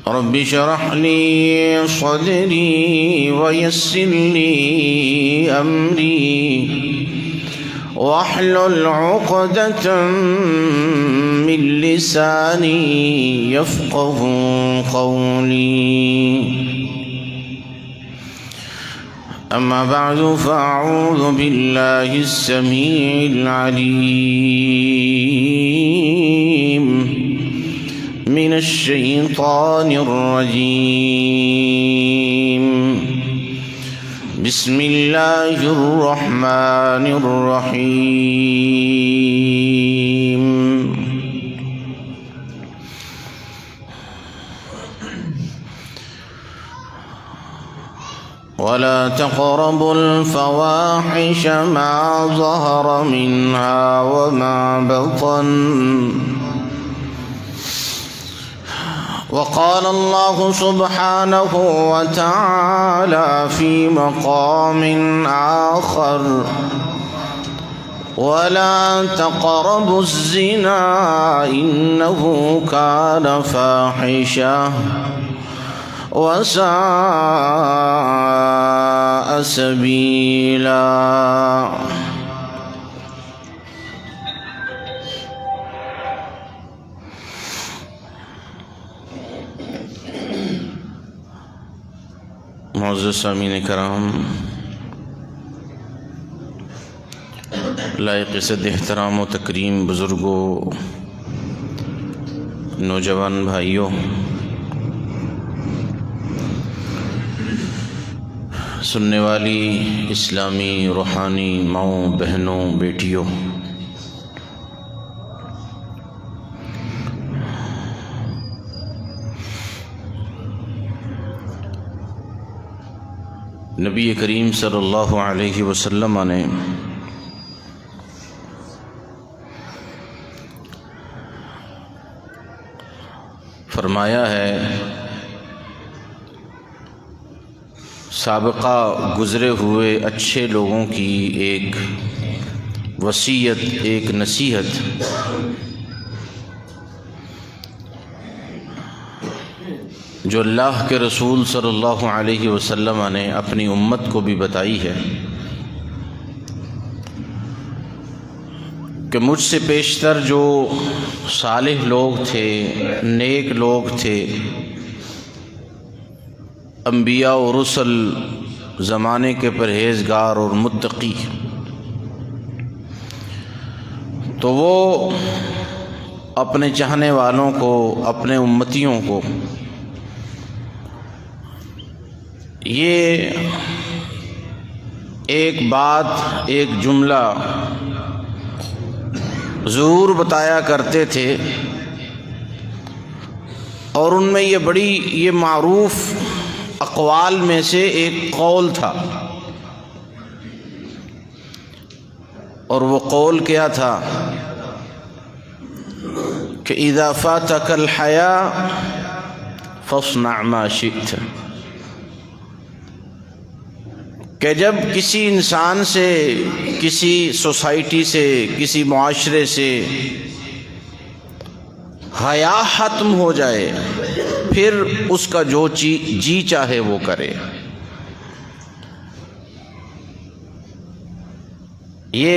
رب اشرح لي صدري ويسر لي أمري واحلل عقدة من لساني يفقه قولي. أما بعد فأعوذ بالله السميع العليم من الشيطان الرجيم. بسم الله الرحمن الرحيم. ولا تقربوا الفواحش ما ظهر منها وما بطن. وقال الله سبحانه وتعالى في مقام آخر: ولا تقربوا الزنا إنه كان فاحشة وساء سبيلا. معزز سامعین کرام، لائق صد احترام و تکریم بزرگوں، نوجوان بھائیوں، سننے والی اسلامی روحانی ماؤں، بہنوں، بیٹیوں، نبی کریم صلی اللہ علیہ وسلم نے فرمایا ہے، سابقہ گزرے ہوئے اچھے لوگوں کی ایک وصیت، ایک نصیحت جو اللہ کے رسول صلی اللہ علیہ وسلم نے اپنی امت کو بھی بتائی ہے کہ مجھ سے پیشتر جو صالح لوگ تھے، نیک لوگ تھے، انبیاء و رسل، زمانے کے پرہیزگار اور متقی، تو وہ اپنے چاہنے والوں کو، اپنے امتیوں کو یہ ایک بات، ایک جملہ ضرور بتایا کرتے تھے، اور ان میں یہ معروف اقوال میں سے ایک قول تھا، اور وہ قول کیا تھا کہ اذا فاتك الحیاء فاصنع ما شئت، کہ جب کسی انسان سے، کسی سوسائٹی سے، کسی معاشرے سے حیا ختم ہو جائے، پھر اس کا جو جی چاہے وہ کرے۔ یہ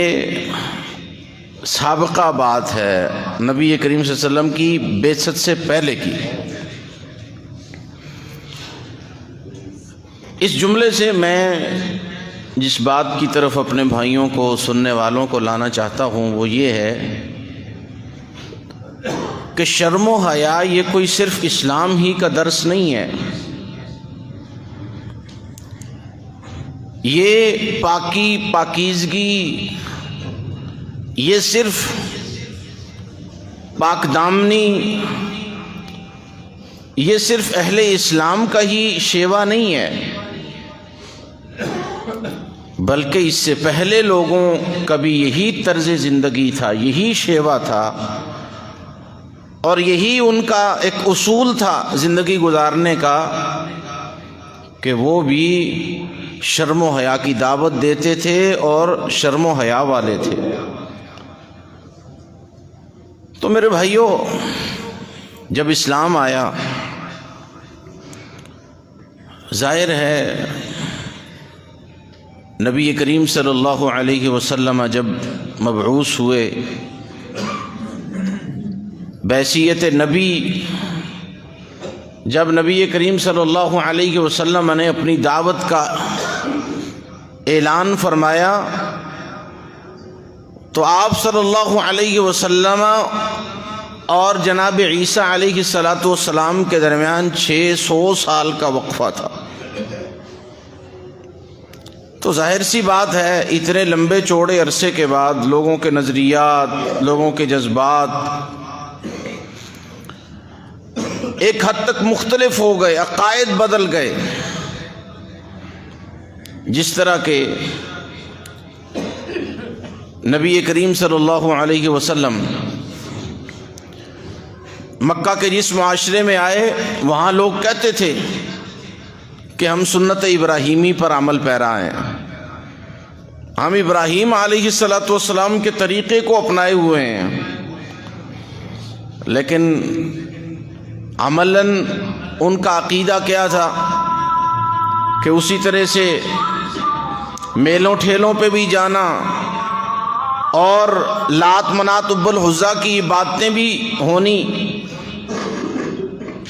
سابقہ بات ہے نبی کریم صلی اللہ علیہ وسلم کی بعثت سے پہلے کی۔ اس جملے سے میں جس بات کی طرف اپنے بھائیوں کو، سننے والوں کو لانا چاہتا ہوں وہ یہ ہے کہ شرم و حیا یہ کوئی صرف اسلام ہی کا درس نہیں ہے، یہ پاکی، پاکیزگی، یہ صرف پاک دامنی، یہ صرف اہل اسلام کا ہی شیوا نہیں ہے، بلکہ اس سے پہلے لوگوں کا بھی یہی طرز زندگی تھا، یہی شیوا تھا، اور یہی ان کا ایک اصول تھا زندگی گزارنے کا کہ وہ بھی شرم و حیا کی دعوت دیتے تھے اور شرم و حیا والے تھے۔ تو میرے بھائیوں، جب اسلام آیا، ظاہر ہے نبی کریم صلی اللہ علیہ وسلم جب مبعوث ہوئے، بحیثیت نبی جب نبی کریم صلی اللہ علیہ وسلم نے اپنی دعوت کا اعلان فرمایا، تو آپ صلی اللہ علیہ وسلم اور جناب عیسیٰ علیہ السلام کے درمیان 600 سال کا وقفہ تھا۔ تو ظاہر سی بات ہے، اتنے لمبے چوڑے عرصے کے بعد لوگوں کے نظریات، لوگوں کے جذبات ایک حد تک مختلف ہو گئے، عقائد بدل گئے۔ جس طرح کہ نبی کریم صلی اللہ علیہ وسلم مکہ کے جس معاشرے میں آئے، وہاں لوگ کہتے تھے کہ ہم سنت ابراہیمی پر عمل پیرا ہیں، ہم ابراہیم علیہ السلام کے طریقے کو اپنائے ہوئے ہیں، لیکن عملاً ان کا عقیدہ کیا تھا کہ اسی طرح سے میلوں ٹھیلوں پہ بھی جانا اور لات منات اب العزیٰ کی باتیں بھی ہونی،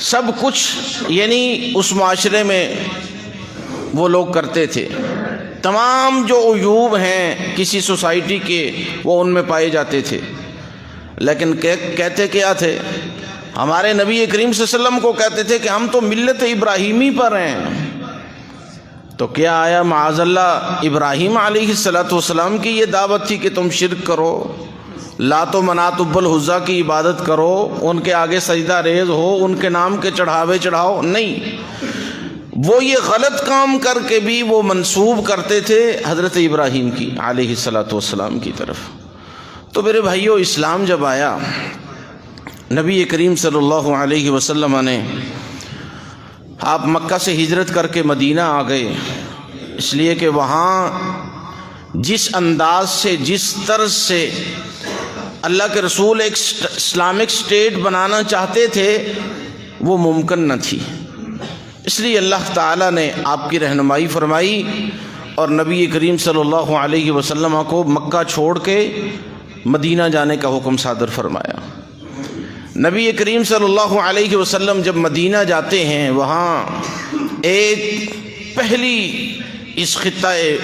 سب کچھ یعنی اس معاشرے میں وہ لوگ کرتے تھے۔ تمام جو عیوب ہیں کسی سوسائٹی کے وہ ان میں پائے جاتے تھے، لیکن کہتے کیا تھے؟ ہمارے نبی کریم صلی اللہ علیہ وسلم کو کہتے تھے کہ ہم تو ملت ابراہیمی پر ہیں۔ تو کیا آیا معاذ اللہ ابراہیم علیہ السلام کی یہ دعوت تھی کہ تم شرک کرو، لات و منات اب العزیٰ کی عبادت کرو، ان کے آگے سجدہ ریز ہو، ان کے نام کے چڑھاوے چڑھاؤ؟ نہیں، وہ یہ غلط کام کر کے بھی وہ منسوب کرتے تھے حضرت ابراہیم کی علیہ السلام کی طرف۔ تو میرے بھائیوں، اسلام جب آیا، نبی کریم صلی اللہ علیہ وسلم نے آپ مکہ سے ہجرت کر کے مدینہ آ گئے، اس لیے کہ وہاں جس انداز سے، جس طرز سے اللہ کے رسول ایک اسلامک اسٹیٹ بنانا چاہتے تھے وہ ممکن نہ تھی، اس لیے اللہ تعالیٰ نے آپ کی رہنمائی فرمائی اور نبی کریم صلی اللہ علیہ وسلم کو مکہ چھوڑ کے مدینہ جانے کا حکم صادر فرمایا۔ نبی کریم صلی اللہ علیہ وسلم جب مدینہ جاتے ہیں، وہاں ایک پہلی اس خطۂ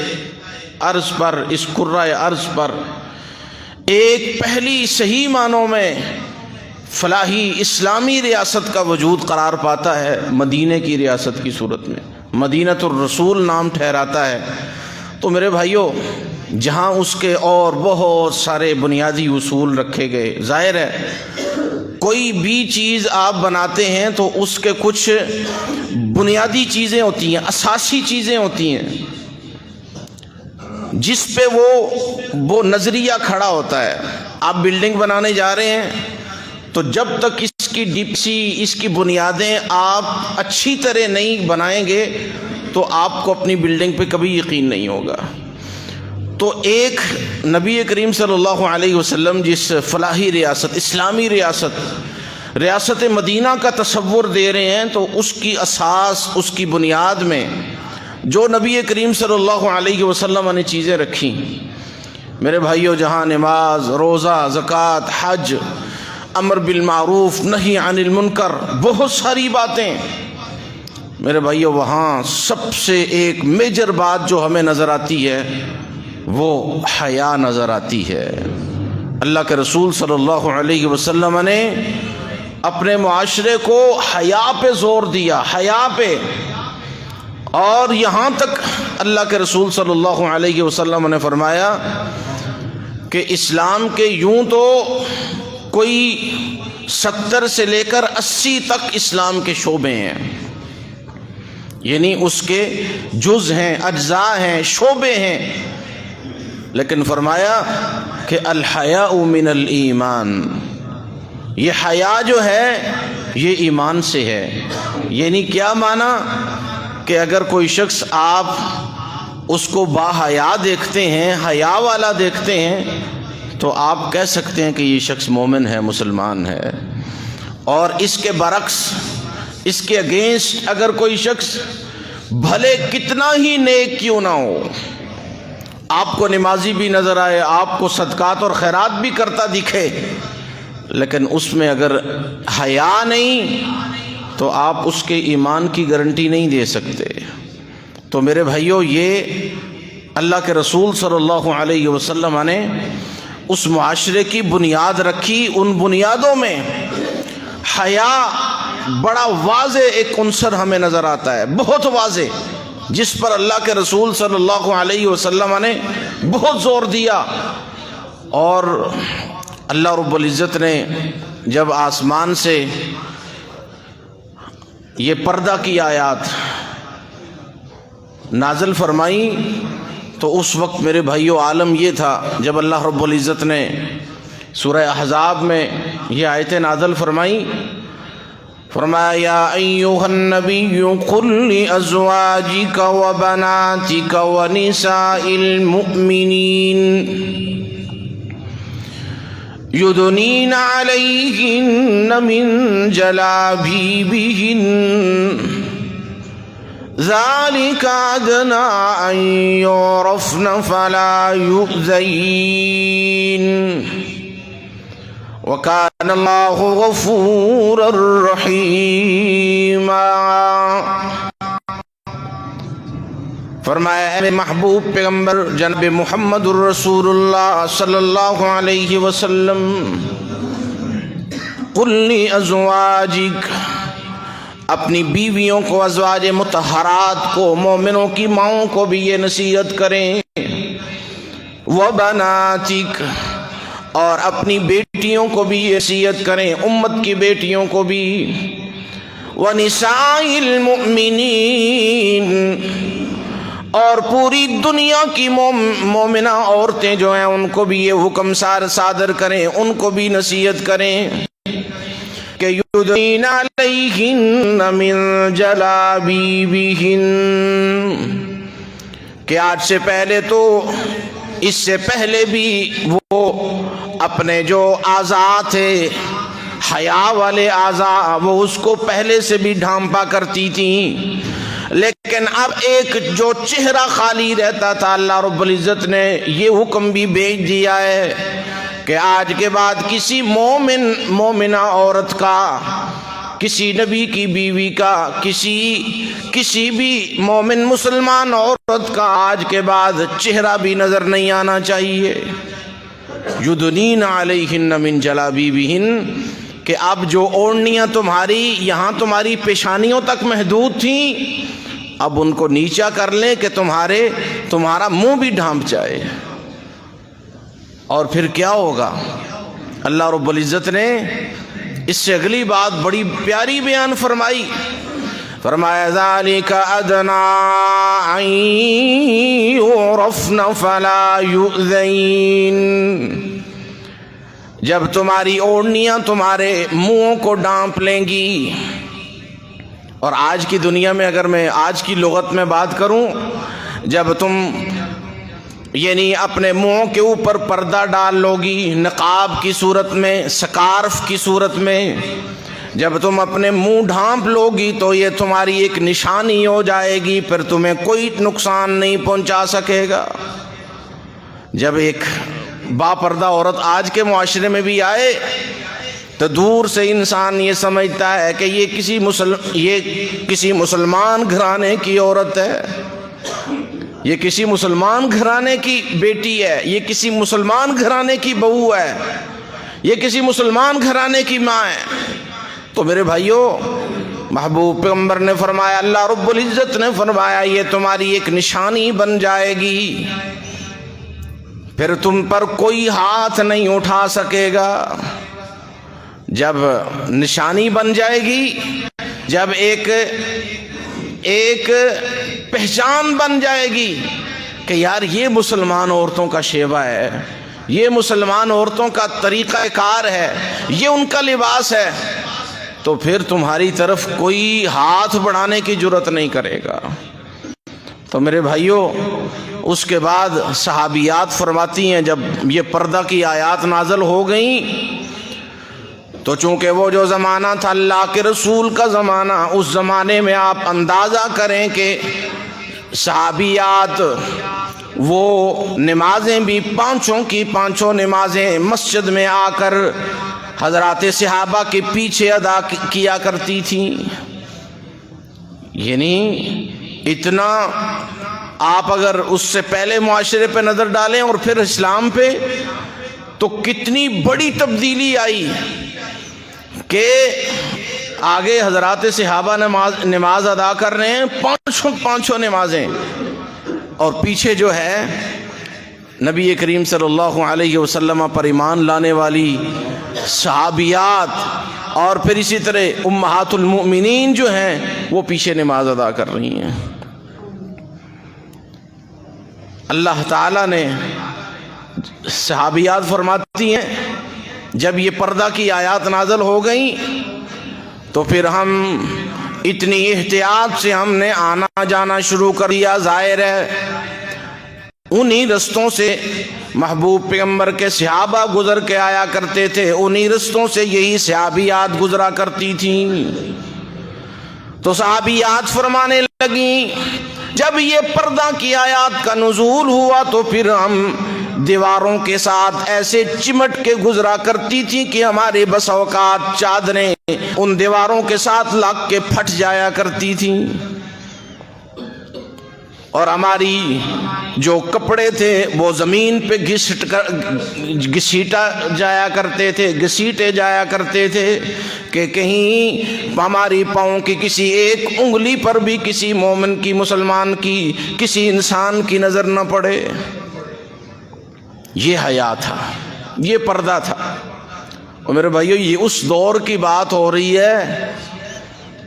ارض پر، اس کرۂ ارض پر ایک پہلی صحیح معنوں میں فلاحی اسلامی ریاست کا وجود قرار پاتا ہے مدینہ کی ریاست کی صورت میں۔ مدینۃ الرسول نام ٹھہراتا ہے۔ تو میرے بھائیوں، جہاں اس کے اور بہت سارے بنیادی اصول رکھے گئے، ظاہر ہے کوئی بھی چیز آپ بناتے ہیں تو اس کے کچھ بنیادی چیزیں ہوتی ہیں، اساسی چیزیں ہوتی ہیں جس پہ وہ نظریہ کھڑا ہوتا ہے۔ آپ بلڈنگ بنانے جا رہے ہیں تو جب تک اس کی ڈپسی، اس کی بنیادیں آپ اچھی طرح نہیں بنائیں گے تو آپ کو اپنی بلڈنگ پہ کبھی یقین نہیں ہوگا۔ تو ایک نبی کریم صلی اللہ علیہ وسلم جس فلاحی ریاست، اسلامی ریاست مدینہ کا تصور دے رہے ہیں، تو اس کی اساس، اس کی بنیاد میں جو نبی کریم صلی اللہ علیہ وسلم نے چیزیں رکھی، میرے بھائیوں، جہاں نماز، روزہ، زکوٰۃ، حج، امر بالمعروف، نہی عن المنکر، بہت ساری باتیں، میرے بھائیوں، وہاں سب سے ایک میجر بات جو ہمیں نظر آتی ہے وہ حیا نظر آتی ہے۔ اللہ کے رسول صلی اللہ علیہ وسلم نے اپنے معاشرے کو حیا پہ زور دیا، حیا پہ، اور یہاں تک اللہ کے رسول صلی اللہ علیہ وسلم نے فرمایا کہ اسلام کے یوں تو کوئی 70 سے لے کر 80 تک اسلام کے شعبے ہیں، یعنی اس کے جز ہیں، اجزاء ہیں، شعبے ہیں، لیکن فرمایا کہ الحیاء من الایمان، یہ حیا جو ہے یہ ایمان سے ہے۔ یعنی کیا معنی کہ اگر کوئی شخص آپ اس کو با حیا دیکھتے ہیں، حیا والا دیکھتے ہیں، تو آپ کہہ سکتے ہیں کہ یہ شخص مومن ہے، مسلمان ہے. اور اس کے برعکس، اس کے اگینسٹ اگر کوئی شخص بھلے کتنا ہی نیک کیوں نہ ہو، آپ کو نمازی بھی نظر آئے، آپ کو صدقات اور خیرات بھی کرتا دکھے، لیکن اس میں اگر حیا نہیں تو آپ اس کے ایمان کی گارنٹی نہیں دے سکتے. تو میرے بھائیو، یہ اللہ کے رسول صلی اللہ علیہ وسلم نے اس معاشرے کی بنیاد رکھی. ان بنیادوں میں حیا بڑا واضح ایک عنصر ہمیں نظر آتا ہے، بہت واضح، جس پر اللہ کے رسول صلی اللہ علیہ وسلم نے بہت زور دیا. اور اللہ رب العزت نے جب آسمان سے یہ پردہ کی آیات نازل فرمائی تو اس وقت میرے بھائیو عالم یہ تھا، جب اللہ رب العزت نے سورہ احزاب میں یہ آیتیں نازل فرمائی، فرمایا یا ایھا النبی قل لازواجک وبناتک ونساء المؤمنین یدنین علیہن من جلابیبہن ذلک ادنی ان یعرفن فلا یؤذین وَكَانَ اللَّهُ غَفُورًا رَحِيمًا. فرمایا اے محبوب پیغمبر جناب محمد الرسول اللہ صلی اللہ علیہ وسلم، قُل لِأَزْوَاجِكَ، اپنی بیویوں کو، ازواج مطہرات کو، مومنوں کی ماؤں کو بھی یہ نصیحت کریں، وَبَنَاتِكَ، اور اپنی بیٹیوں کو بھی نصیحت کریں، امت کی بیٹیوں کو بھی، وَنِسَاءِ الْمُؤْمِنِينَ، اور پوری دنیا کی مومنہ عورتیں جو ہیں ان کو بھی یہ حکم صادر کریں، ان کو بھی نصیحت کریں کہ یدنین علیہن من جلابیبہن، کہ آج سے پہلے تو، اس سے پہلے بھی وہ اپنے جو اعضاء تھے، حیا والے اعضاء، وہ اس کو پہلے سے بھی ڈھانپا کرتی تھیں، لیکن اب ایک جو چہرہ خالی رہتا تھا، اللہ رب العزت نے یہ حکم بھی بھیج دیا ہے کہ آج کے بعد کسی مومنہ عورت کا، کسی نبی کی بیوی کا، کسی بھی مومن مسلمان عورت کا آج کے بعد چہرہ بھی نظر نہیں آنا چاہیے. یدنین علیہن من جلابیبہن، کہ اب جو اوڑھنیاں تمہاری یہاں تمہاری پیشانیوں تک محدود تھیں، اب ان کو نیچا کر لیں کہ تمہارا منہ بھی ڈھانپ جائے. اور پھر کیا ہوگا؟ اللہ رب العزت نے اس سے اگلی بات بڑی پیاری بیان فرمائی، فرمایا ذالک ادنی ان یعرفن فلا یؤذین، جب تمہاری اوڑھنیاں تمہارے منہوں کو ڈانپ لیں گی. اور آج کی دنیا میں اگر میں آج کی لغت میں بات کروں، جب تم یعنی اپنے منہوں کے اوپر پردہ ڈال لو گی، نقاب کی صورت میں، سکارف کی صورت میں، جب تم اپنے منہ ڈھانپ لو گی تو یہ تمہاری ایک نشانی ہو جائے گی، پھر تمہیں کوئی نقصان نہیں پہنچا سکے گا. جب ایک با پردہ عورت آج کے معاشرے میں بھی آئے تو دور سے انسان یہ سمجھتا ہے کہ یہ کسی مسلمان گھرانے کی عورت ہے، یہ کسی مسلمان گھرانے کی بیٹی ہے، یہ کسی مسلمان گھرانے کی بہو ہے، یہ کسی مسلمان گھرانے کی ماں ہے. تو میرے بھائیو، محبوب پیغمبر نے فرمایا، اللہ رب العزت نے فرمایا، یہ تمہاری ایک نشانی بن جائے گی، پھر تم پر کوئی ہاتھ نہیں اٹھا سکے گا. جب نشانی بن جائے گی، جب ایک پہچان بن جائے گی کہ یار یہ مسلمان عورتوں کا شیوا ہے، یہ مسلمان عورتوں کا طریقہ کار ہے، یہ ان کا لباس ہے، تو پھر تمہاری طرف کوئی ہاتھ بڑھانے کی جرت نہیں کرے گا. تو میرے بھائیوں، اس کے بعد صحابیات فرماتی ہیں جب یہ پردہ کی آیات نازل ہو گئیں تو چونکہ وہ جو زمانہ تھا اللہ کے رسول کا زمانہ، اس زمانے میں آپ اندازہ کریں کہ صحابیات وہ نمازیں بھی پانچوں کی پانچوں نمازیں مسجد میں آ کر حضرات صحابہ کے پیچھے ادا کیا کرتی تھیں. یعنی اتنا آپ اگر اس سے پہلے معاشرے پہ نظر ڈالیں اور پھر اسلام پہ، تو کتنی بڑی تبدیلی آئی کہ آگے حضرات صحابہ نماز ادا کر رہے ہیں پانچوں نمازیں، اور پیچھے جو ہے نبی کریم صلی اللہ علیہ وسلم پر ایمان لانے والی صحابیات اور پھر اسی طرح امہات المؤمنین جو ہیں وہ پیچھے نماز ادا کر رہی ہیں. اللہ تعالیٰ نے صحابیات فرماتی ہیں جب یہ پردہ کی آیات نازل ہو گئیں تو پھر ہم اتنی احتیاط سے ہم نے آنا جانا شروع کر دیا. ظاہر ہے انہی رستوں سے محبوب پیغمبر کے صحابہ گزر کے آیا کرتے تھے، انہی رستوں سے یہی صحابیات گزرا کرتی تھیں. تو صحابیات فرمانے لگیں جب یہ پردہ کی آیات کا نزول ہوا تو پھر ہم دیواروں کے ساتھ ایسے چمٹ کے گزرا کرتی تھی کہ ہمارے بس اوقات چادریں ان دیواروں کے ساتھ لگ کے پھٹ جایا کرتی تھی، اور ہماری جو کپڑے تھے وہ زمین پہ گھسیٹے جایا کرتے تھے کہ کہیں ہماری پاؤں کی کسی ایک انگلی پر بھی کسی مومن کی، مسلمان کی، کسی انسان کی نظر نہ پڑے. یہ حیا تھا، یہ پردہ تھا. اور میرے بھائیو یہ اس دور کی بات ہو رہی ہے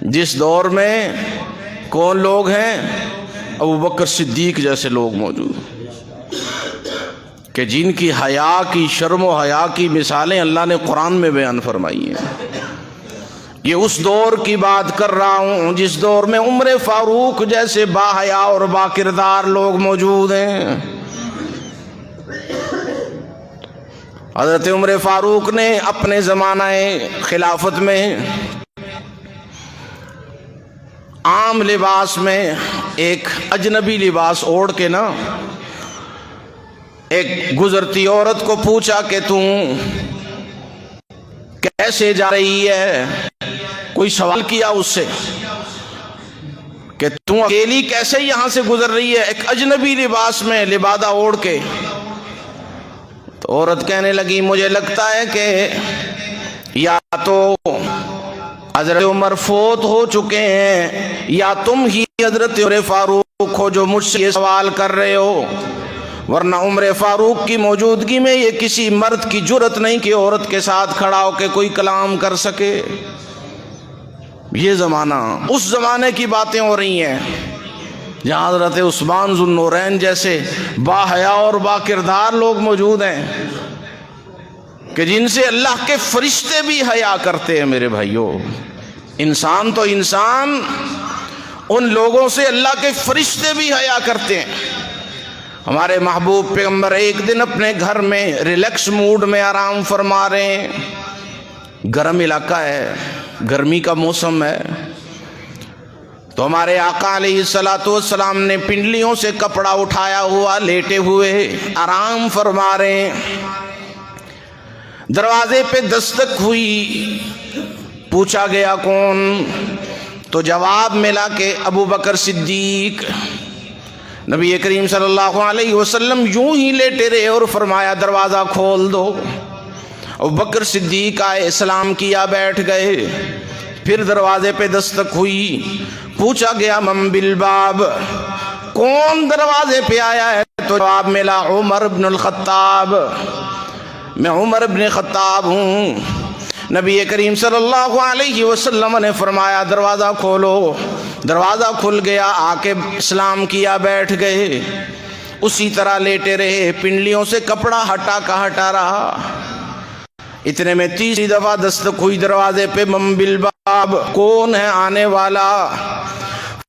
جس دور میں کون لوگ ہیں؟ ابو بکر صدیق جیسے لوگ موجود کہ جن کی حیا کی، شرم و حیا کی مثالیں اللہ نے قرآن میں بیان فرمائی ہیں. یہ اس دور کی بات کر رہا ہوں جس دور میں عمر فاروق جیسے با حیا اور با کردار لوگ موجود ہیں. حضرت عمر فاروق نے اپنے زمانہ خلافت میں عام لباس میں ایک اجنبی لباس اوڑھ کے نا ایک گزرتی عورت کو پوچھا کہ تم کیسے جا رہی ہے. کوئی سوال کیا اس سے کہ تم اکیلی کیسے یہاں سے گزر رہی ہے ایک اجنبی لباس میں لبادہ اوڑھ کے. تو عورت کہنے لگی مجھے لگتا ہے کہ یا تو حضرت عمر فوت ہو چکے ہیں یا تم ہی حضرت عمر فاروق ہو جو مجھ سے یہ سوال کر رہے ہو، ورنہ عمر فاروق کی موجودگی میں یہ کسی مرد کی جرت نہیں کہ عورت کے ساتھ کھڑا ہو کے کوئی کلام کر سکے. یہ زمانہ اس زمانے کی باتیں ہو رہی ہیں جہاں حضرت عثمان ذو النورین جیسے با حیا اور با کردار لوگ موجود ہیں کہ جن سے اللہ کے فرشتے بھی حیا کرتے ہیں. میرے بھائیوں انسان تو انسان، ان لوگوں سے اللہ کے فرشتے بھی حیا کرتے ہیں. ہمارے محبوب پیغمبر ایک دن اپنے گھر میں ریلیکس موڈ میں آرام فرما رہے ہیں. گرم علاقہ ہے، گرمی کا موسم ہے، تو ہمارے آقا علیہ الصلوۃ والسلام نے پنڈلیوں سے کپڑا اٹھایا ہوا لیٹے ہوئے آرام فرما رہے ہیں. دروازے پہ دستک ہوئی، پوچھا گیا کون؟ تو جواب ملا کہ ابو بکر صدیق. نبی کریم صلی اللہ علیہ وسلم یوں ہی لیٹے رہے اور فرمایا دروازہ کھول دو. ابو بکر صدیق آئے، سلام کیا، بیٹھ گئے. پھر دروازے پہ دستک ہوئی، پوچھا گیا من بالباب، کون دروازے پہ آیا ہے؟ تو جواب ملا عمر بن الخطاب، میں عمر بن خطاب ہوں. نبی کریم صلی اللہ علیہ وسلم نے فرمایا دروازہ کھولو. دروازہ کھل گیا، آ کے سلام کیا، بیٹھ گئے. اسی طرح لیٹے رہے، پنڈلیوں سے کپڑا ہٹا رہا. اتنے میں تیسری دفعہ دستک ہوئی دروازے پہ، من بالباب، کون ہے آنے والا؟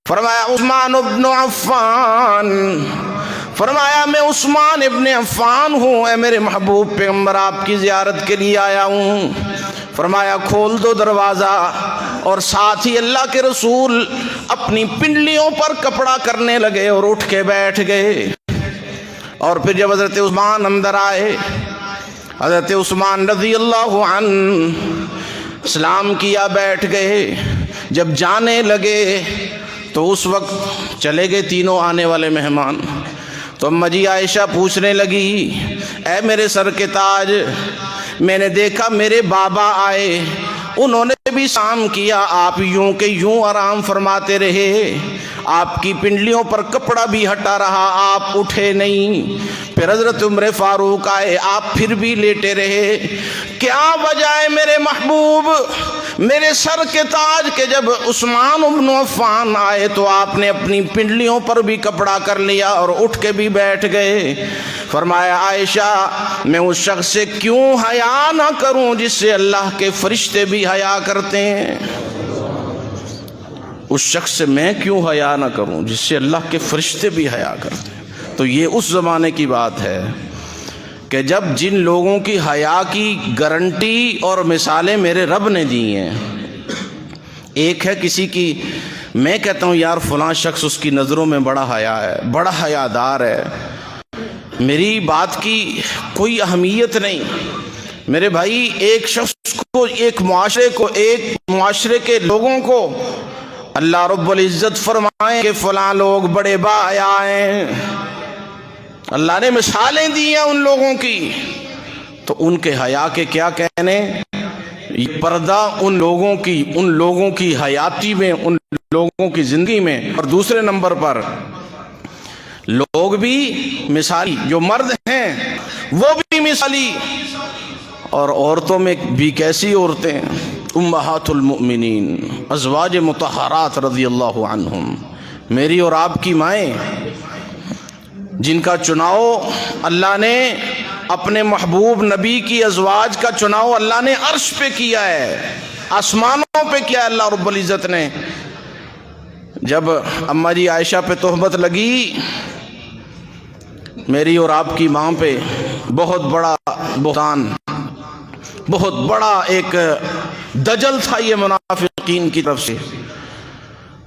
فرمایا عثمان بن عفان. فرمایا میں عثمان ابن عفان ہوں، اے میرے محبوب پیغمبر آپ کی زیارت کے لیے آیا ہوں۔ فرمایا کھول دو دروازہ، اور ساتھ ہی اللہ کے رسول اپنی پنڈلیوں پر کپڑا کرنے لگے اور اٹھ کے بیٹھ گئے۔ اور پھر جب حضرت عثمان اندر آئے، حضرت عثمان رضی اللہ عنہ سلام کیا، بیٹھ گئے۔ جب جانے لگے تو اس وقت چلے گئے تینوں آنے والے مہمان، تو اما جی عائشہ پوچھنے لگی، اے میرے سر کے تاج، میں نے دیکھا میرے بابا آئے، انہوں نے بھی سلام کیا، آپ یوں کہ یوں آرام فرماتے رہے، آپ کی پنڈلیوں پر کپڑا بھی ہٹا رہا، آپ اٹھے نہیں۔ پھر حضرت عمر فاروق آئے، آپ پھر بھی لیٹے رہے۔ کیا وجہ ہے میرے محبوب، میرے سر کے تاج کے جب عثمان بن عفان آئے تو آپ نے اپنی پنڈلیوں پر بھی کپڑا کر لیا اور اٹھ کے بھی بیٹھ گئے؟ فرمایا عائشہ میں اس شخص سے کیوں حیا نہ کروں جس سے اللہ کے فرشتے بھی حیا کرتے ہیں؟ اس شخص سے میں کیوں حیا نہ کروں جس سے اللہ کے فرشتے بھی حیا کرتے ہیں؟ تو یہ اس زمانے کی بات ہے کہ جب جن لوگوں کی حیا کی گارنٹی اور مثالیں میرے رب نے دی ہیں، ایک ہے کسی کی، میں کہتا ہوں یار فلاں شخص اس کی نظروں میں بڑا حیا ہے، بڑا حیادار ہے، میری بات کی کوئی اہمیت نہیں۔ میرے بھائی ایک شخص کو، ایک معاشرے کے لوگوں کو اللہ رب العزت فرمائیں کہ فلاں لوگ بڑے باحیا ہیں، اللہ نے مثالیں دی ہیں ان لوگوں کی، تو ان کے حیا کے کیا کہنے؟ یہ پردہ ان لوگوں کی حیاتی میں، ان لوگوں کی زندگی میں۔ اور دوسرے نمبر پر لوگ بھی مثالی، جو مرد ہیں وہ بھی مثالی، اور عورتوں میں بھی کیسی عورتیں؟ امہات المؤمنین، ازواج مطہرات رضی اللہ عنہم، میری اور آپ کی مائیں، جن کا چناؤ اللہ نے اپنے محبوب نبی کی ازواج کا چناؤ اللہ نے عرش پہ کیا ہے، آسمانوں پہ کیا ہے اللہ رب العزت نے۔ جب اما جی عائشہ پہ تہمت لگی، میری اور آپ کی ماں پہ بہت بڑا بہتان، بہت بڑا ایک دجل تھا یہ منافقین کی طرف سے،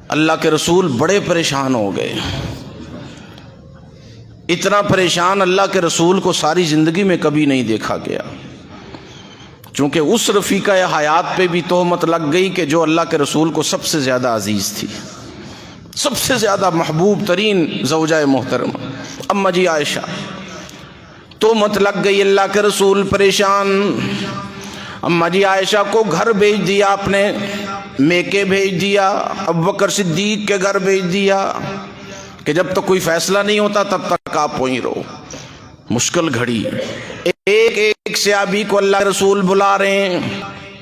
اللہ کے رسول بڑے پریشان ہو گئے۔ اتنا پریشان اللہ کے رسول کو ساری زندگی میں کبھی نہیں دیکھا گیا، چونکہ اس رفیقہ حیات پہ بھی تہمت لگ گئی کہ جو اللہ کے رسول کو سب سے زیادہ عزیز تھی، سب سے زیادہ محبوب ترین زوجہ محترمہ اما جی عائشہ، تہمت لگ گئی، اللہ کے رسول پریشان۔ اما جی عائشہ کو گھر بھیج دیا، آپ نے میکے بھیج دیا، ابوبکر صدیق کے گھر بھیج دیا کہ جب تک کوئی فیصلہ نہیں ہوتا تب تک آپ وہیں رہو۔ مشکل گھڑی، ایک ایک صحابی کو اللہ کے رسول بلا رہے ہیں،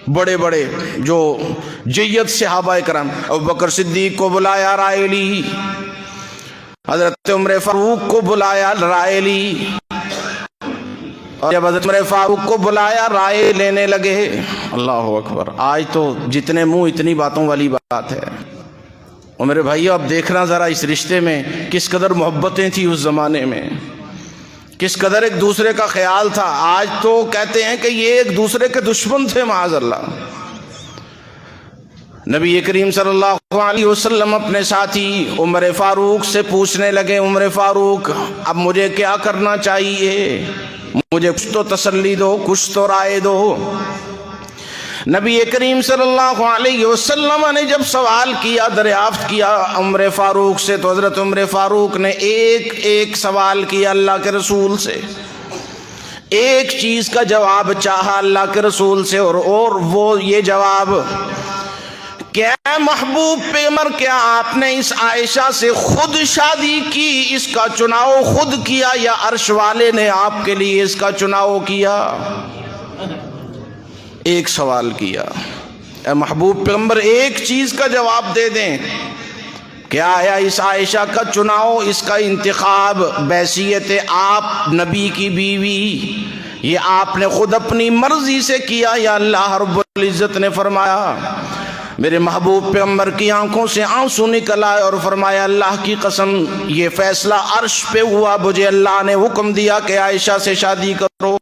بڑے بڑے جو جید صحابہ کرام، ابوبکر صدیق کو بلایا، رائے لی، حضرت عمر فاروق کو بلایا، رائے لی، اور جب حضرت عمر فاروق کو بلایا رائے لینے لگے۔ اللہ اکبر، آج تو جتنے منہ اتنی باتوں والی بات ہے۔ اور میرے بھائیو اب دیکھنا ذرا اس رشتے میں کس قدر محبتیں تھیں اس زمانے میں، کس قدر ایک دوسرے کا خیال تھا۔ آج تو کہتے ہیں کہ یہ ایک دوسرے کے دشمن تھے معاذ اللہ۔ نبی کریم صلی اللہ علیہ وسلم اپنے ساتھی عمر فاروق سے پوچھنے لگے، عمر فاروق اب مجھے کیا کرنا چاہیے؟ مجھے کچھ تو تسلی دو، کچھ تو رائے دو۔ نبی کریم صلی اللہ علیہ وسلم نے جب سوال کیا، دریافت کیا عمر فاروق سے، تو حضرت عمر فاروق نے ایک ایک سوال کیا اللہ کے رسول سے، ایک چیز کا جواب چاہا اللہ کے رسول سے، اور وہ یہ جواب، کیا محبوب پیغمبر کیا آپ نے اس عائشہ سے خود شادی کی، اس کا چناؤ خود کیا، یا عرش والے نے آپ کے لیے اس کا چناؤ کیا؟ ایک سوال کیا، اے محبوب پیغمبر ایک چیز کا جواب دے دیں، کیا آیا اس عائشہ کا چناؤ، اس کا انتخاب بحیثیت آپ نبی کی بیوی یہ آپ نے خود اپنی مرضی سے کیا، یا اللہ رب العزت نے فرمایا؟ میرے محبوب پیغمبر کی آنکھوں سے آنسو نکل آئے اور فرمایا اللہ کی قسم یہ فیصلہ عرش پہ ہوا، مجھے اللہ نے حکم دیا کہ عائشہ سے شادی کرو۔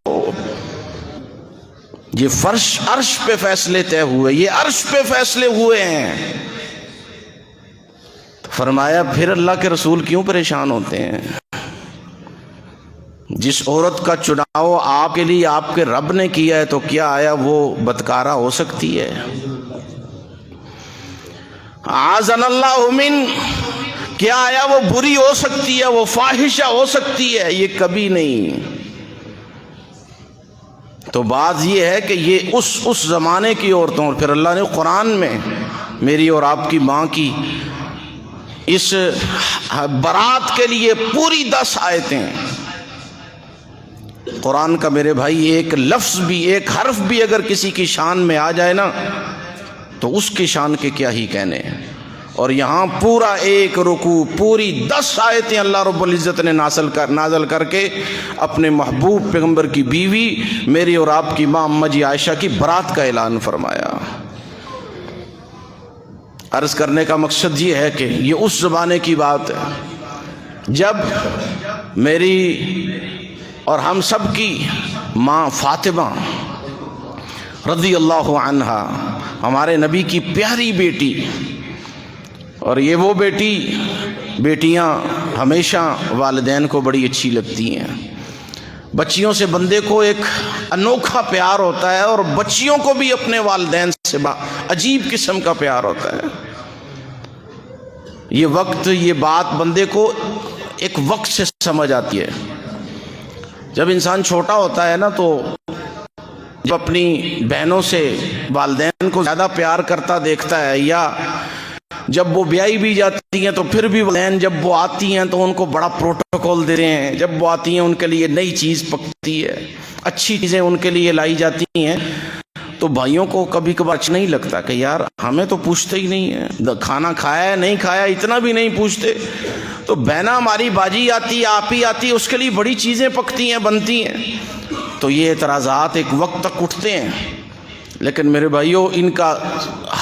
یہ فرش عرش پہ فیصلے طے ہوئے، یہ عرش پہ فیصلے ہوئے ہیں۔ فرمایا پھر اللہ کے رسول کیوں پریشان ہوتے ہیں؟ جس عورت کا چناؤ آپ کے لیے آپ کے رب نے کیا ہے تو کیا آیا وہ بدکارہ ہو سکتی ہے؟ اعاذنا اللہ من، کیا آیا وہ بری ہو سکتی ہے، وہ فاحشہ ہو سکتی ہے؟ یہ کبھی نہیں۔ تو بات یہ ہے کہ یہ اس زمانے کی عورتوں، اور پھر اللہ نے قرآن میں میری اور آپ کی ماں کی اس برات کے لیے پوری 10 آیتیں، قرآن کا میرے بھائی ایک لفظ بھی، ایک حرف بھی اگر کسی کی شان میں آ جائے نا تو اس کی شان کے کیا ہی کہنے ہیں۔ اور یہاں پورا ایک رکوع، پوری 10 آیتیں اللہ رب العزت نے نازل کر کے اپنے محبوب پیغمبر کی بیوی میری اور آپ کی ماں اماں جی عائشہ کی برات کا اعلان فرمایا۔ عرض کرنے کا مقصد یہ ہے کہ یہ اس زمانے کی بات ہے جب میری اور ہم سب کی ماں فاطمہ رضی اللہ عنہا، ہمارے نبی کی پیاری بیٹی، اور یہ وہ بیٹیاں ہمیشہ والدین کو بڑی اچھی لگتی ہیں۔ بچیوں سے بندے کو ایک انوکھا پیار ہوتا ہے، اور بچیوں کو بھی اپنے والدین سے عجیب قسم کا پیار ہوتا ہے۔ یہ وقت، یہ بات بندے کو ایک وقت سے سمجھ آتی ہے۔ جب انسان چھوٹا ہوتا ہے نا تو جب اپنی بہنوں سے والدین کو زیادہ پیار کرتا دیکھتا ہے، یا جب وہ بیائی بھی جاتی ہیں تو پھر بھی والدین جب وہ آتی ہیں تو ان کو بڑا پروٹوکول دے رہے ہیں، جب وہ آتی ہیں ان کے لیے نئی چیز پکتی ہے، اچھی چیزیں ان کے لیے لائی جاتی ہیں، تو بھائیوں کو کبھی کبھار اچھا نہیں لگتا کہ یار ہمیں تو پوچھتے ہی نہیں ہے، کھانا کھایا ہے نہیں کھایا اتنا بھی نہیں پوچھتے۔ تو بہنہ ہماری باجی آتی، آپ ہی آتی، اس کے لیے بڑی چیزیں پکتی ہیں، بنتی ہیں، تو یہ اعتراضات ایک وقت تک اٹھتے ہیں، لیکن میرے بھائیوں ان کا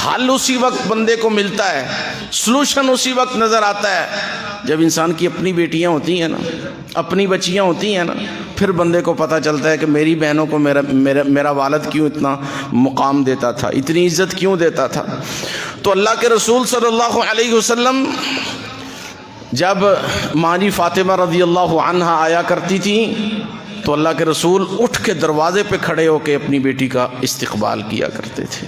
حل اسی وقت بندے کو ملتا ہے، سلوشن اسی وقت نظر آتا ہے جب انسان کی اپنی بیٹیاں ہوتی ہیں نا، اپنی بچیاں ہوتی ہیں نا، پھر بندے کو پتہ چلتا ہے کہ میری بہنوں کو میرا والد کیوں اتنا مقام دیتا تھا، اتنی عزت کیوں دیتا تھا۔ تو اللہ کے رسول صلی اللہ علیہ وسلم جب ماں جی فاطمہ رضی اللہ عنہا آیا کرتی تھی تو اللہ کے رسول اٹھ کے دروازے پہ کھڑے ہو کے اپنی بیٹی کا استقبال کیا کرتے تھے،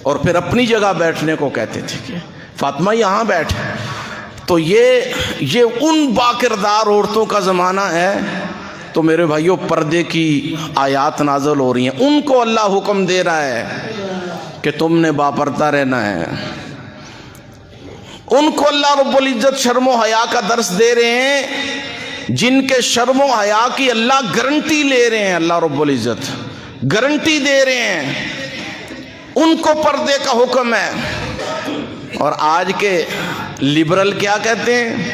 اور پھر اپنی جگہ بیٹھنے کو کہتے تھے کہ فاطمہ یہاں بیٹھ۔ تو یہ ان باکردار عورتوں کا زمانہ ہے۔ تو میرے بھائیوں پردے کی آیات نازل ہو رہی ہیں، ان کو اللہ حکم دے رہا ہے کہ تم نے باپردہ رہنا ہے، ان کو اللہ رب العزت شرم و حیا کا درس دے رہے ہیں، جن کے شرم و حیا کی اللہ گارنٹی لے رہے ہیں، اللہ رب العزت گارنٹی دے رہے ہیں، ان کو پردے کا حکم ہے۔ اور آج کے لبرل کیا کہتے ہیں،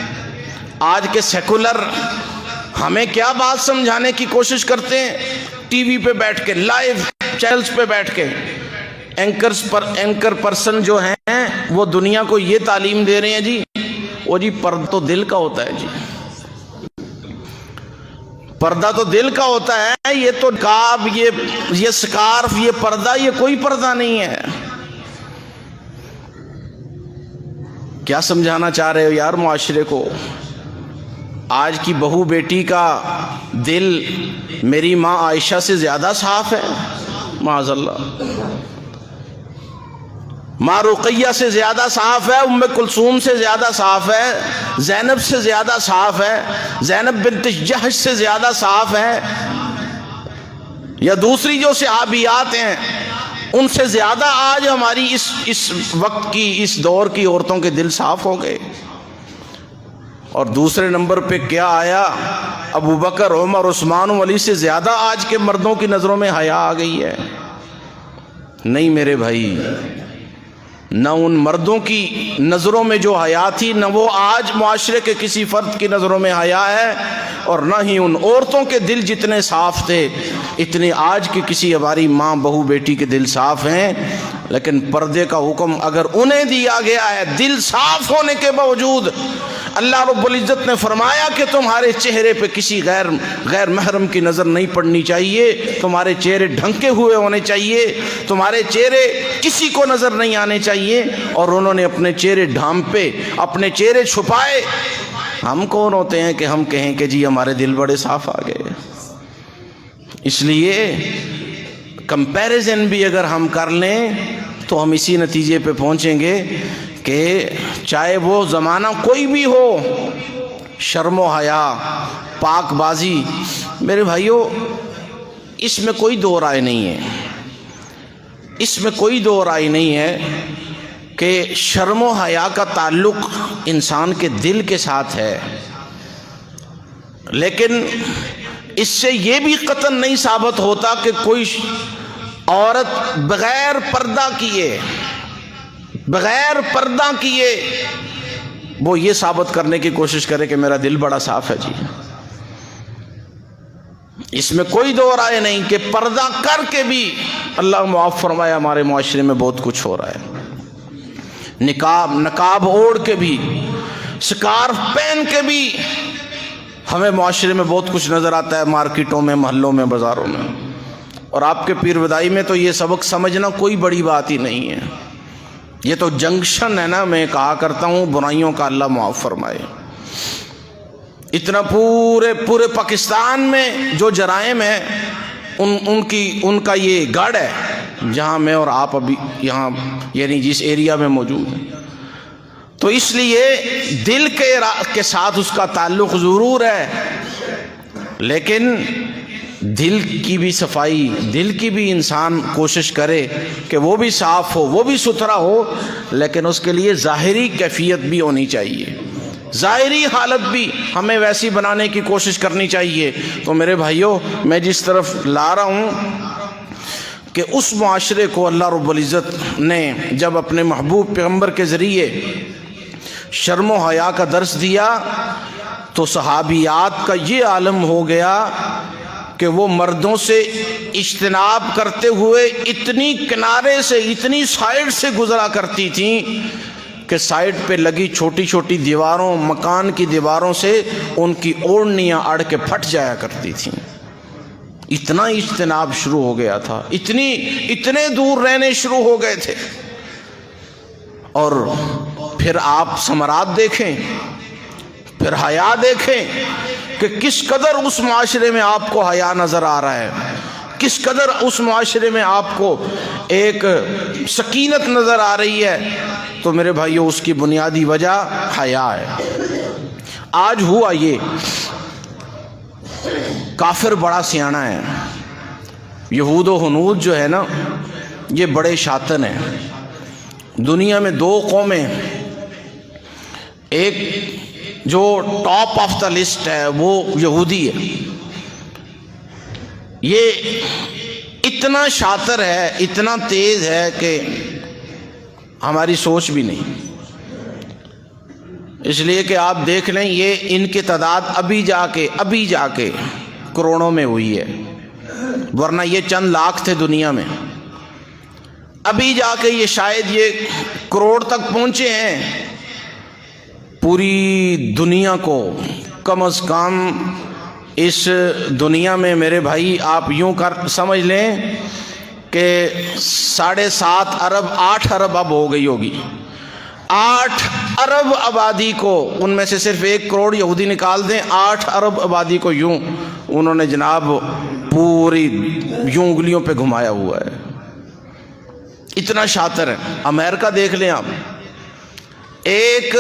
آج کے سیکولر ہمیں کیا بات سمجھانے کی کوشش کرتے ہیں، ٹی وی پہ بیٹھ کے، لائیو چینلز پہ بیٹھ کے اینکر پرسن جو ہیں وہ دنیا کو یہ تعلیم دے رہے ہیں جی وہ جی پردہ تو دل کا ہوتا ہے، جی پردہ تو دل کا ہوتا ہے، یہ تو نقاب، یہ سکارف، یہ پردہ، یہ کوئی پردہ نہیں ہے۔ کیا سمجھانا چاہ رہے ہو یار معاشرے کو؟ آج کی بہو بیٹی کا دل میری ماں عائشہ سے زیادہ صاف ہے، معاذ اللہ، ماں رقیہ سے زیادہ صاف ہے، ام کلثوم سے زیادہ صاف ہے، زینب سے زیادہ صاف ہے، زینب بنت جحش سے زیادہ صاف ہے، یا دوسری جو صحابیات ہیں ان سے زیادہ آج ہماری اس وقت کی، اس دور کی عورتوں کے دل صاف ہو گئے۔ اور دوسرے نمبر پہ کیا آیا، ابو بکر، عمر، عثمان و علی سے زیادہ آج کے مردوں کی نظروں میں حیا آ گئی ہے۔ نہیں میرے بھائی، نہ ان مردوں کی نظروں میں جو حیا تھی، نہ وہ آج معاشرے کے کسی فرد کی نظروں میں حیا ہے، اور نہ ہی ان عورتوں کے دل جتنے صاف تھے اتنے آج کی کسی ہماری ماں بہو بیٹی کے دل صاف ہیں۔ لیکن پردے کا حکم اگر انہیں دیا گیا ہے دل صاف ہونے کے باوجود، اللہ رب العزت نے فرمایا کہ تمہارے چہرے پہ کسی غیر محرم کی نظر نہیں پڑنی چاہیے، تمہارے چہرے ڈھنکے ہوئے ہونے چاہیے، تمہارے چہرے کسی کو نظر نہیں آنے چاہیے، اور انہوں نے اپنے چہرے ڈھانپے، اپنے چہرے چھپائے۔ ہم کون ہوتے ہیں کہ ہم کہیں کہ جی ہمارے دل بڑے صاف آ گئے؟ اس لیے کمپیریزن بھی اگر ہم کر لیں تو ہم اسی نتیجے پہ پہنچیں گے کہ چاہے وہ زمانہ کوئی بھی ہو، شرم و حیا، پاک بازی، میرے بھائیوں اس میں کوئی دو رائے نہیں ہے، اس میں کوئی دو رائے نہیں ہے کہ شرم و حیا کا تعلق انسان کے دل کے ساتھ ہے، لیکن اس سے یہ بھی قطعاً نہیں ثابت ہوتا کہ کوئی عورت بغیر پردہ کیے وہ یہ ثابت کرنے کی کوشش کرے کہ میرا دل بڑا صاف ہے۔ جی اس میں کوئی دو رائے نہیں کہ پردہ کر کے بھی اللہ معاف فرمائے ہمارے معاشرے میں بہت کچھ ہو رہا ہے، نقاب اوڑھ کے بھی، سکارف پہن کے بھی ہمیں معاشرے میں بہت کچھ نظر آتا ہے، مارکیٹوں میں، محلوں میں، بازاروں میں، اور آپ کے پیر ودائی میں تو یہ سبق سمجھنا کوئی بڑی بات ہی نہیں ہے، یہ تو جنکشن ہے نا، میں کہا کرتا ہوں برائیوں کا اللہ معاف فرمائے۔ اتنا پورے پاکستان میں جو جرائم ہیں ان کا یہ گڑھ ہے جہاں میں اور آپ ابھی یہاں یعنی جس ایریا میں موجود ہیں، تو اس لیے دل کے ساتھ اس کا تعلق ضرور ہے، لیکن دل کی بھی صفائی، دل کی بھی انسان کوشش کرے کہ وہ بھی صاف ہو، وہ بھی ستھرا ہو، لیکن اس کے لیے ظاہری کیفیت بھی ہونی چاہیے، ظاہری حالت بھی ہمیں ویسی بنانے کی کوشش کرنی چاہیے۔ تو میرے بھائیوں میں جس طرف لا رہا ہوں کہ اس معاشرے کو اللہ رب العزت نے جب اپنے محبوب پیغمبر کے ذریعے شرم و حیا کا درس دیا تو صحابیات کا یہ عالم ہو گیا کہ وہ مردوں سے اجتناب کرتے ہوئے اتنی کنارے سے، اتنی سائیڈ سے گزرا کرتی تھیں کہ سائیڈ پہ لگی چھوٹی چھوٹی دیواروں، مکان کی دیواروں سے ان کی اوڑھنیاں اڑ کے پھٹ جایا کرتی تھیں، اتنا اجتناب شروع ہو گیا تھا، اتنے دور رہنے شروع ہو گئے تھے۔ اور پھر آپ ثمرات دیکھیں، پھر حیا دیکھیں کہ کس قدر اس معاشرے میں آپ کو حیا نظر آ رہا ہے، کس قدر اس معاشرے میں آپ کو ایک سکینت نظر آ رہی ہے۔ تو میرے بھائیو اس کی بنیادی وجہ حیا ہے۔ آج ہوا یہ، کافر بڑا سیاںا ہے، یہود و ہنود جو ہے نا یہ بڑے شاطن ہیں۔ دنیا میں دو قومیں، ایک جو ٹاپ آف دا لسٹ ہے وہ یہودی ہے، یہ اتنا شاطر ہے، اتنا تیز ہے کہ ہماری سوچ بھی نہیں، اس لیے کہ آپ دیکھ لیں یہ ان کی تعداد ابھی جا کے کروڑوں میں ہوئی ہے، ورنہ یہ چند لاکھ تھے دنیا میں، ابھی جا کے یہ شاید یہ کروڑ تک پہنچے ہیں۔ پوری دنیا کو کم از کم اس دنیا میں میرے بھائی آپ یوں سمجھ لیں کہ 7.5 ارب 8 ارب اب ہو گئی ہوگی، 8 ارب آبادی کو، ان میں سے صرف 1 کروڑ یہودی نکال دیں، 8 ارب آبادی کو یوں انہوں نے جناب پوری یوں انگلیوں پہ گھمایا ہوا ہے، اتنا شاطر ہے۔ امریکہ دیکھ لیں آپ، ایک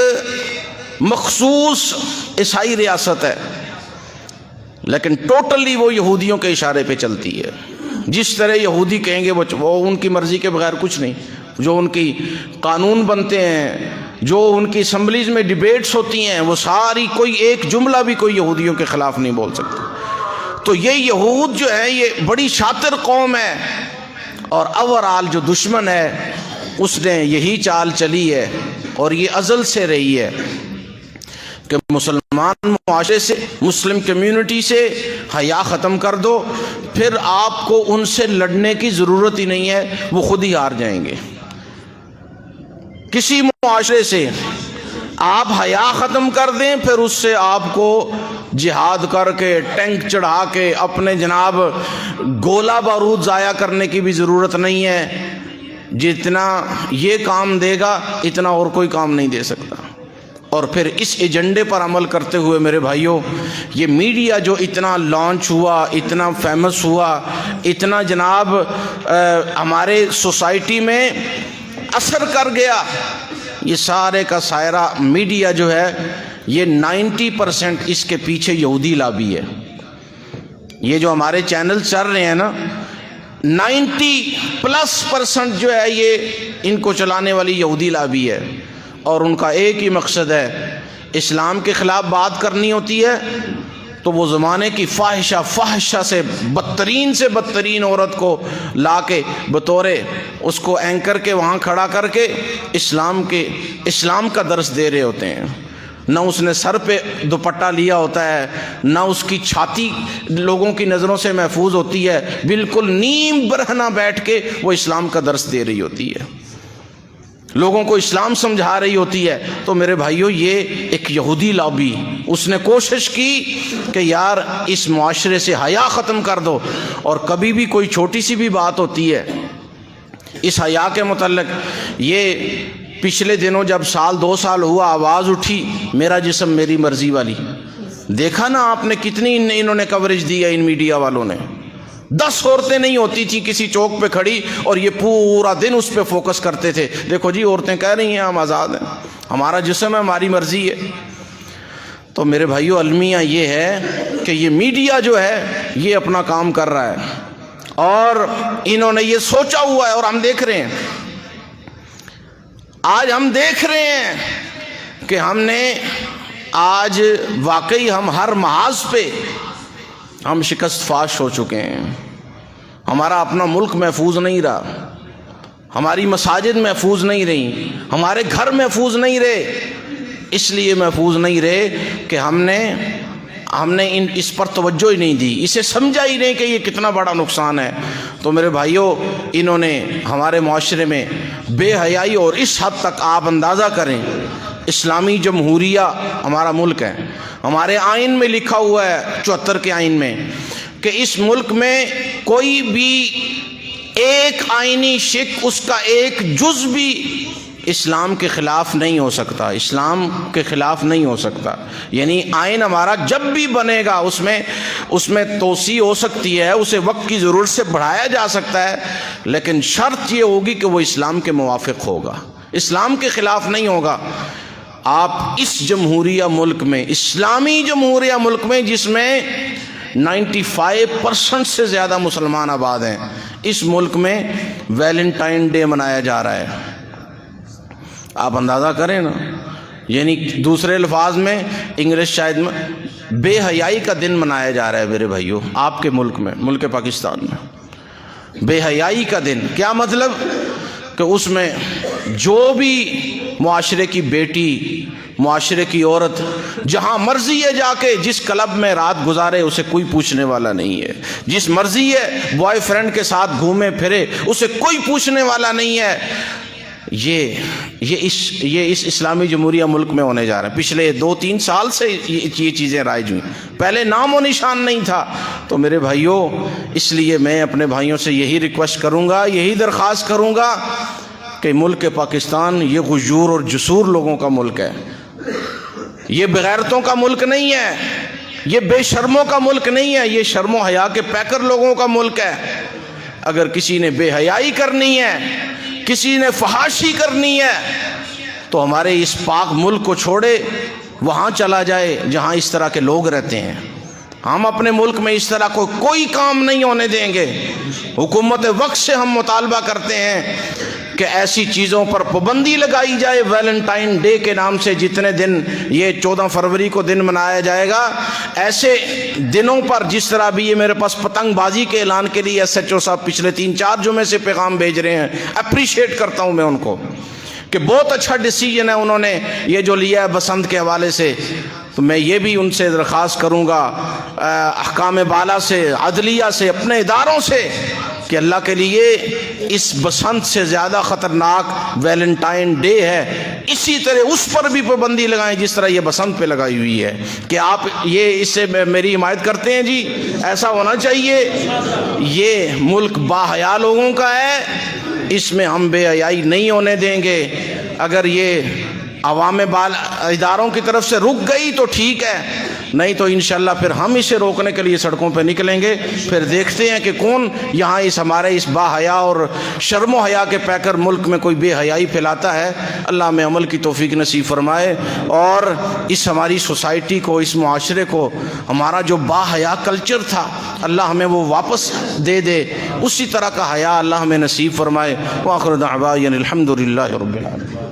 مخصوص عیسائی ریاست ہے لیکن ٹوٹلی وہ یہودیوں کے اشارے پہ چلتی ہے، جس طرح یہودی کہیں گے وہ ان کی مرضی کے بغیر کچھ نہیں، جو ان کی قانون بنتے ہیں، جو ان کی اسمبلیز میں ڈیبیٹس ہوتی ہیں، وہ ساری کوئی ایک جملہ بھی کوئی یہودیوں کے خلاف نہیں بول سکتا۔ تو یہ یہود جو ہے یہ بڑی شاطر قوم ہے، اور اوورآل جو دشمن ہے اس نے یہی چال چلی ہے اور یہ ازل سے رہی ہے کہ مسلمان معاشرے سے، مسلم کمیونٹی سے حیا ختم کر دو، پھر آپ کو ان سے لڑنے کی ضرورت ہی نہیں ہے، وہ خود ہی ہار جائیں گے۔ کسی معاشرے سے آپ حیا ختم کر دیں، پھر اس سے آپ کو جہاد کر کے ٹینک چڑھا کے اپنے جناب گولہ بارود ضائع کرنے کی بھی ضرورت نہیں ہے. جتنا یہ کام دے گا اتنا اور کوئی کام نہیں دے سکتا. اور پھر اس ایجنڈے پر عمل کرتے ہوئے میرے بھائیوں، یہ میڈیا جو اتنا لانچ ہوا، اتنا فیمس ہوا، اتنا جناب ہمارے سوسائٹی میں اثر کر گیا، یہ سارے کا سائرہ میڈیا جو ہے یہ 90% اس کے پیچھے یہودی لابی ہے. یہ جو ہمارے چینل چل رہے ہیں نا، 90+% جو ہے یہ ان کو چلانے والی یہودی لابی ہے. اور ان کا ایک ہی مقصد ہے، اسلام کے خلاف بات کرنی ہوتی ہے تو وہ زمانے کی فاحشہ سے بدترین عورت کو لا کے بطور اس کو اینکر کے وہاں کھڑا کر کے اسلام کا درس دے رہے ہوتے ہیں. نہ اس نے سر پہ دوپٹہ لیا ہوتا ہے، نہ اس کی چھاتی لوگوں کی نظروں سے محفوظ ہوتی ہے، بالکل نیم برہنہ بیٹھ کے وہ اسلام کا درس دے رہی ہوتی ہے، لوگوں کو اسلام سمجھا رہی ہوتی ہے. تو میرے بھائیوں، یہ ایک یہودی لابی، اس نے کوشش کی کہ یار اس معاشرے سے حیا ختم کر دو. اور کبھی بھی کوئی چھوٹی سی بھی بات ہوتی ہے اس حیا کے متعلق، یہ پچھلے دنوں جب 2 سال ہوا، آواز اٹھی میرا جسم میری مرضی والی، دیکھا نا آپ نے کتنی انہوں نے کوریج دی ہے ان میڈیا والوں نے. 10 عورتیں نہیں ہوتی تھی کسی چوک پہ کھڑی اور یہ پورا دن اس پہ فوکس کرتے تھے. دیکھو جی عورتیں کہہ رہی ہیں ہم آزاد ہیں، ہمارا جسم ہے، ہماری مرضی ہے. تو میرے بھائیو، المیہ یہ ہے کہ یہ میڈیا جو ہے یہ اپنا کام کر رہا ہے اور انہوں نے یہ سوچا ہوا ہے. اور ہم دیکھ رہے ہیں، آج ہم دیکھ رہے ہیں کہ ہم نے آج واقعی ہم ہر محاذ پہ ہم شکست فاش ہو چکے ہیں. ہمارا اپنا ملک محفوظ نہیں رہا، ہماری مساجد محفوظ نہیں رہی، ہمارے گھر محفوظ نہیں رہے. اس لیے محفوظ نہیں رہے کہ ہم نے اس پر توجہ ہی نہیں دی، اسے سمجھا ہی نہیں کہ یہ کتنا بڑا نقصان ہے. تو میرے بھائیوں، انہوں نے ہمارے معاشرے میں بے حیائی، اور اس حد تک آپ اندازہ کریں، اسلامی جمہوریہ ہمارا ملک ہے، ہمارے آئین میں لکھا ہوا ہے 74 کے آئین میں کہ اس ملک میں کوئی بھی ایک آئینی شق، اس کا ایک جز بھی اسلام کے خلاف نہیں ہو سکتا، اسلام کے خلاف نہیں ہو سکتا. یعنی آئین ہمارا جب بھی بنے گا اس میں توسیع ہو سکتی ہے، اسے وقت کی ضرورت سے بڑھایا جا سکتا ہے، لیکن شرط یہ ہوگی کہ وہ اسلام کے موافق ہوگا، اسلام کے خلاف نہیں ہوگا. آپ اس جمہوریہ ملک میں، اسلامی جمہوریہ ملک میں جس میں 95% سے زیادہ مسلمان آباد ہیں، اس ملک میں ویلنٹائن ڈے منایا جا رہا ہے. آپ اندازہ کریں نا، یعنی دوسرے الفاظ میں انگلش شاید میں بے حیائی کا دن منایا جا رہا ہے میرے بھائیوں. آپ کے ملک میں، ملک پاکستان میں بے حیائی کا دن. کیا مطلب؟ کہ اس میں جو بھی معاشرے کی بیٹی، معاشرے کی عورت جہاں مرضی ہے جا کے جس کلب میں رات گزارے اسے کوئی پوچھنے والا نہیں ہے، جس مرضی ہے بوائے فرینڈ کے ساتھ گھومے پھرے اسے کوئی پوچھنے والا نہیں ہے. یہ اس اسلامی جمہوریہ ملک میں ہونے جا رہا ہے. پچھلے 2-3 سال سے یہ چیزیں رائج ہوئی، پہلے نام و نشان نہیں تھا. تو میرے بھائیوں، اس لیے میں اپنے بھائیوں سے یہی ریکویسٹ کروں گا، یہی درخواست کروں گا کہ ملک پاکستان یہ غیور اور جسور لوگوں کا ملک ہے، یہ بغیرتوں کا ملک نہیں ہے، یہ بے شرموں کا ملک نہیں ہے، یہ شرم و حیا کے پیکر لوگوں کا ملک ہے. اگر کسی نے بے حیائی کرنی ہے، کسی نے فحاشی کرنی ہے، تو ہمارے اس پاک ملک کو چھوڑے وہاں چلا جائے جہاں اس طرح کے لوگ رہتے ہیں. ہم اپنے ملک میں اس طرح کوئی کام نہیں ہونے دیں گے. حکومت وقت سے ہم مطالبہ کرتے ہیں کہ ایسی چیزوں پر پابندی لگائی جائے. ویلنٹائن ڈے کے نام سے جتنے دن یہ 14 فروری کو دن منایا جائے گا، ایسے دنوں پر جس طرح بھی یہ میرے پاس پتنگ بازی کے اعلان کے لیے SHO صاحب پچھلے 3-4 جمعے سے پیغام بھیج رہے ہیں، اپریشیٹ کرتا ہوں میں ان کو کہ بہت اچھا ڈیسیجن ہے انہوں نے یہ جو لیا ہے بسنت کے حوالے سے. تو میں یہ بھی ان سے درخواست کروں گا، احکام بالا سے، عدلیہ سے، اپنے اداروں سے کہ اللہ کے لیے اس بسنت سے زیادہ خطرناک ویلنٹائن ڈے ہے، اسی طرح اس پر بھی پابندی لگائیں جس طرح یہ بسنت پہ لگائی ہوئی ہے، کہ آپ یہ اس سے میری حمایت کرتے ہیں جی، ایسا ہونا چاہیے۔ یہ ملک باحیا لوگوں کا ہے، اس میں ہم بے حیائی نہیں ہونے دیں گے۔ اگر یہ عوام اداروں کی طرف سے رک گئی تو ٹھیک ہے، نہیں تو انشاءاللہ پھر ہم اسے روکنے کے لیے سڑکوں پہ نکلیں گے۔ پھر دیکھتے ہیں کہ کون یہاں ہمارے اس با حیا اور شرم و حیا کے پیکر ملک میں کوئی بے حیائی پھیلاتا ہے۔ اللہ ہمیں عمل کی توفیق نصیب فرمائے، اور اس ہماری سوسائٹی کو، اس معاشرے کو، ہمارا جو با حیا کلچر تھا اللہ ہمیں وہ واپس دے دے، اسی طرح کا حیا اللہ ہمیں نصیب فرمائے۔ وآخر دعوانا الحمد للہ رب العالمین۔